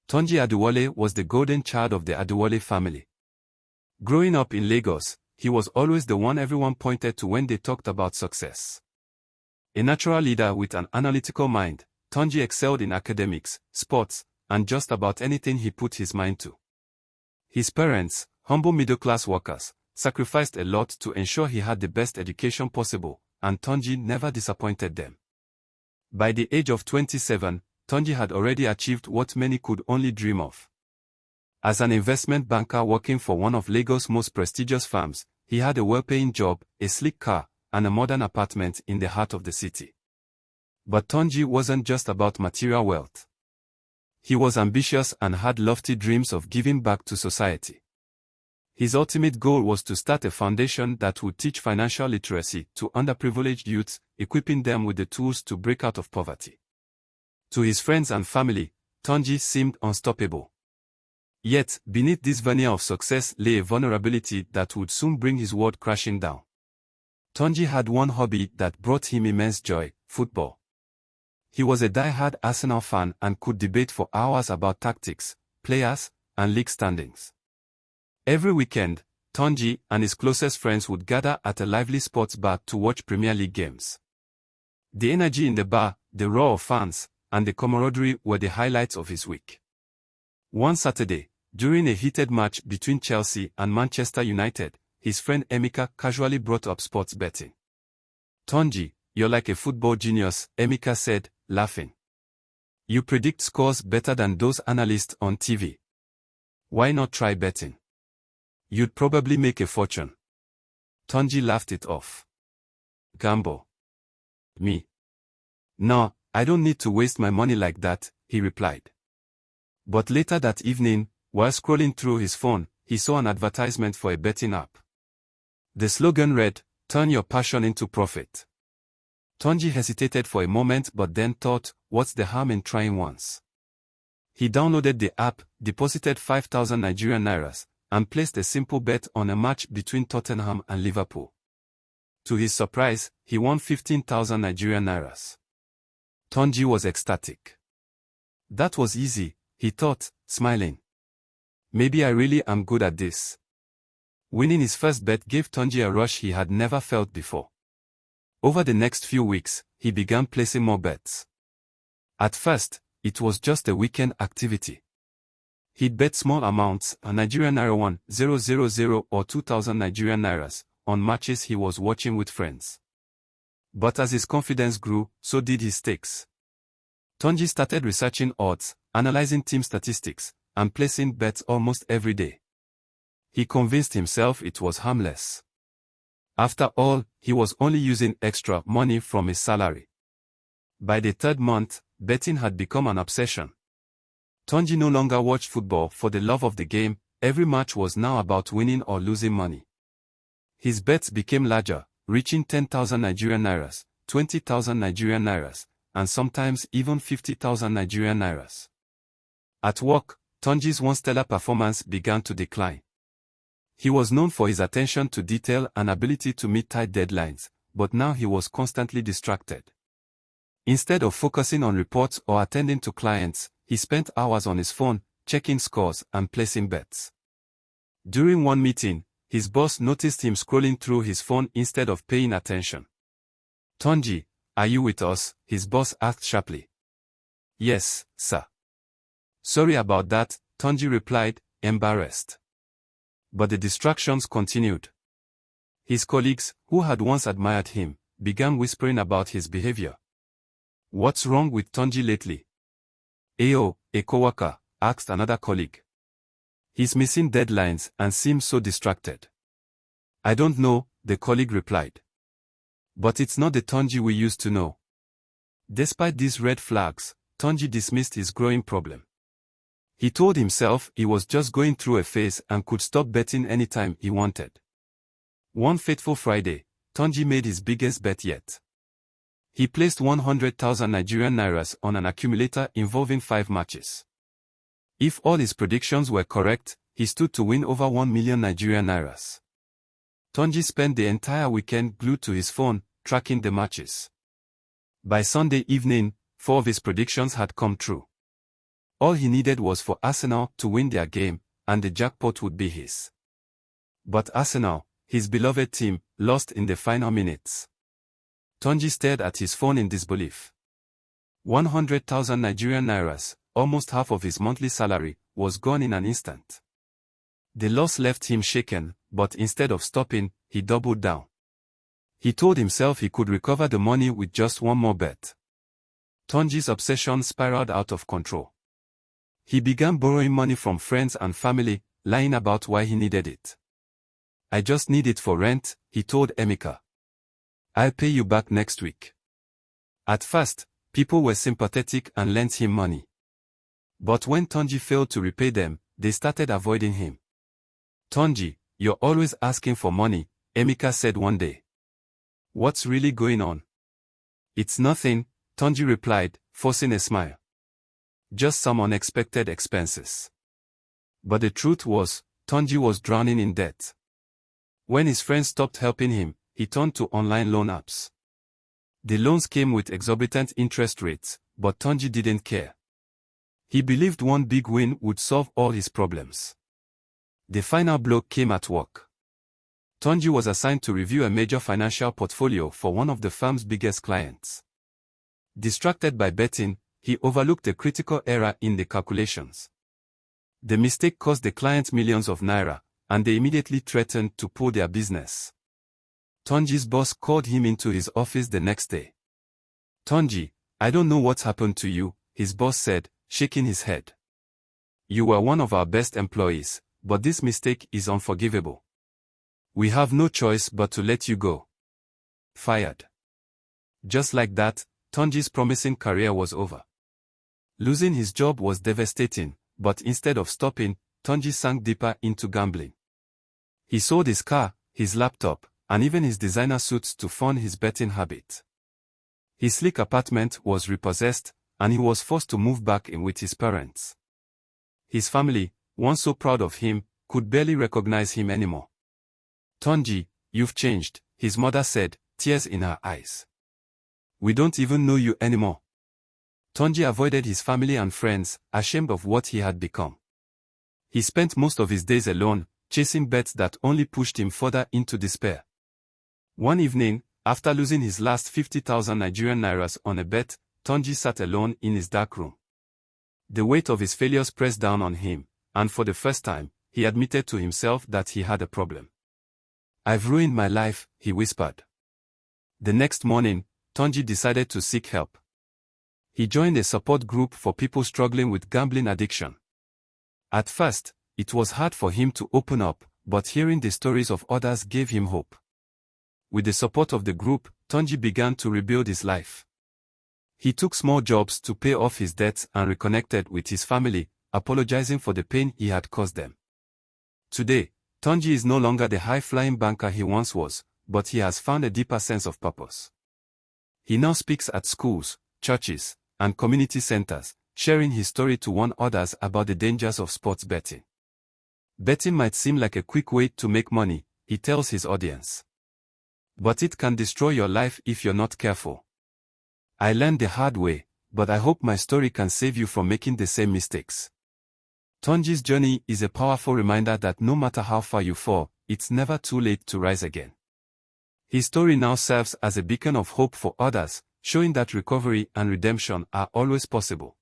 Tunji Adewale was the golden child of the Adewale family. Growing up in Lagos, he was always the one everyone pointed to when they talked about success. A natural leader with an analytical mind, Tunji excelled in academics, sports, and just about anything he put his mind to. His parents, humble middle-class workers, sacrificed a lot to ensure he had the best education possible, and Tunji never disappointed them. By the age of 27, Tunji had already achieved what many could only dream of. As an investment banker working for one of Lagos' most prestigious firms, he had a well-paying job, a sleek car, and a modern apartment in the heart of the city. But Tunji wasn't just about material wealth. He was ambitious and had lofty dreams of giving back to society. His ultimate goal was to start a foundation that would teach financial literacy to underprivileged youths, equipping them with the tools to break out of poverty. To his friends and family, Tunji seemed unstoppable. Yet, beneath this veneer of success lay a vulnerability that would soon bring his world crashing down. Tunji had one hobby that brought him immense joy: football. He was a die-hard Arsenal fan and could debate for hours about tactics, players, and league standings. Every weekend, Tunji and his closest friends would gather at a lively sports bar to watch Premier League games. The energy in the bar, the roar of fans, and the camaraderie were the highlights of his week. One Saturday, during a heated match between Chelsea and Manchester United, his friend Emeka casually brought up sports betting. "Tunji, you're like a football genius," Emeka said, laughing. "You predict scores better than those analysts on TV. Why not try betting? You'd probably make a fortune." Tunji laughed it off. "Gamble? Me? No, I don't need to waste my money like that," he replied. But later that evening, while scrolling through his phone, he saw an advertisement for a betting app. The slogan read, "Turn your passion into profit." Tunji hesitated for a moment but then thought, what's the harm in trying once? He downloaded the app, deposited 5,000 Nigerian Nairas, and placed a simple bet on a match between Tottenham and Liverpool. To his surprise, he won 15,000 Nigerian Nairas. Tunji was ecstatic. That was easy, he thought, smiling. Maybe I really am good at this. Winning his first bet gave Tunji a rush he had never felt before. Over the next few weeks, he began placing more bets. At first, it was just a weekend activity. He'd bet small amounts, a Nigerian Naira 1,000 or 2,000 Nigerian Nairas, on matches he was watching with friends. But as his confidence grew, so did his stakes. Tunji started researching odds, analyzing team statistics, and placing bets almost every day. He convinced himself it was harmless. After all, he was only using extra money from his salary. By the third month, betting had become an obsession. Tunji no longer watched football for the love of the game, every match was now about winning or losing money. His bets became larger, reaching 10,000 Nigerian Nairas, 20,000 Nigerian Nairas, and sometimes even 50,000 Nigerian Nairas. At work, Tunji's one stellar performance began to decline. He was known for his attention to detail and ability to meet tight deadlines, but now he was constantly distracted. Instead of focusing on reports or attending to clients, he spent hours on his phone, checking scores and placing bets. During one meeting, his boss noticed him scrolling through his phone instead of paying attention. "Tunji, are you with us?" his boss asked sharply. "Yes, sir." "Sorry about that," Tunji replied, embarrassed. But the distractions continued. His colleagues, who had once admired him, began whispering about his behavior. "What's wrong with Tunji lately?" "Ayo," a coworker asked another colleague. "He's missing deadlines and seems so distracted." "I don't know," the colleague replied. "But it's not the Tunji we used to know." Despite these red flags, Tunji dismissed his growing problem. He told himself he was just going through a phase and could stop betting anytime he wanted. One fateful Friday, Tunji made his biggest bet yet. He placed 100,000 Nigerian Nairas on an accumulator involving 5 matches. If all his predictions were correct, he stood to win over 1 million Nigerian Nairas. Tunji spent the entire weekend glued to his phone, tracking the matches. By Sunday evening, 4 of his predictions had come true. All he needed was for Arsenal to win their game, and the jackpot would be his. But Arsenal, his beloved team, lost in the final minutes. Tunji stared at his phone in disbelief. 100,000 Nigerian nairas, almost half of his monthly salary, was gone in an instant. The loss left him shaken, but instead of stopping, he doubled down. He told himself he could recover the money with just one more bet. Tunji's obsession spiraled out of control. He began borrowing money from friends and family, lying about why he needed it. "I just need it for rent," he told Emeka. "I'll pay you back next week." At first, people were sympathetic and lent him money. But when Tunji failed to repay them, they started avoiding him. "Tunji, you're always asking for money," Emeka said one day. "What's really going on?" "It's nothing," Tunji replied, forcing a smile. "Just some unexpected expenses." But the truth was, Tunji was drowning in debt. When his friends stopped helping him, he turned to online loan apps. The loans came with exorbitant interest rates, but Tunji didn't care. He believed one big win would solve all his problems. The final blow came at work. Tunji was assigned to review a major financial portfolio for one of the firm's biggest clients. Distracted by betting, he overlooked a critical error in the calculations. The mistake cost the client millions of naira, and they immediately threatened to pull their business. Tunji's boss called him into his office the next day. "Tunji, I don't know what's happened to you," his boss said, shaking his head. "You were one of our best employees, but this mistake is unforgivable. We have no choice but to let you go." Fired. Just like that, Tunji's promising career was over. Losing his job was devastating, but instead of stopping, Tunji sank deeper into gambling. He sold his car, his laptop, and even his designer suits to fund his betting habit. His sleek apartment was repossessed, and he was forced to move back in with his parents. His family, once so proud of him, could barely recognize him anymore. "Tunji, you've changed," his mother said, tears in her eyes. "We don't even know you anymore." Tunji avoided his family and friends, ashamed of what he had become. He spent most of his days alone, chasing bets that only pushed him further into despair. One evening, after losing his last 50,000 Nigerian nairas on a bet, Tunji sat alone in his dark room. The weight of his failures pressed down on him, and for the first time, he admitted to himself that he had a problem. "I've ruined my life," he whispered. The next morning, Tunji decided to seek help. He joined a support group for people struggling with gambling addiction. At first, it was hard for him to open up, but hearing the stories of others gave him hope. With the support of the group, Tunji began to rebuild his life. He took small jobs to pay off his debts and reconnected with his family, apologizing for the pain he had caused them. Today, Tunji is no longer the high-flying banker he once was, but he has found a deeper sense of purpose. He now speaks at schools, churches, and community centers, sharing his story to warn others about the dangers of sports betting. "Betting might seem like a quick way to make money," he tells his audience. "But it can destroy your life if you're not careful. I learned the hard way, but I hope my story can save you from making the same mistakes." Tunji's journey is a powerful reminder that no matter how far you fall, it's never too late to rise again. His story now serves as a beacon of hope for others, showing that recovery and redemption are always possible.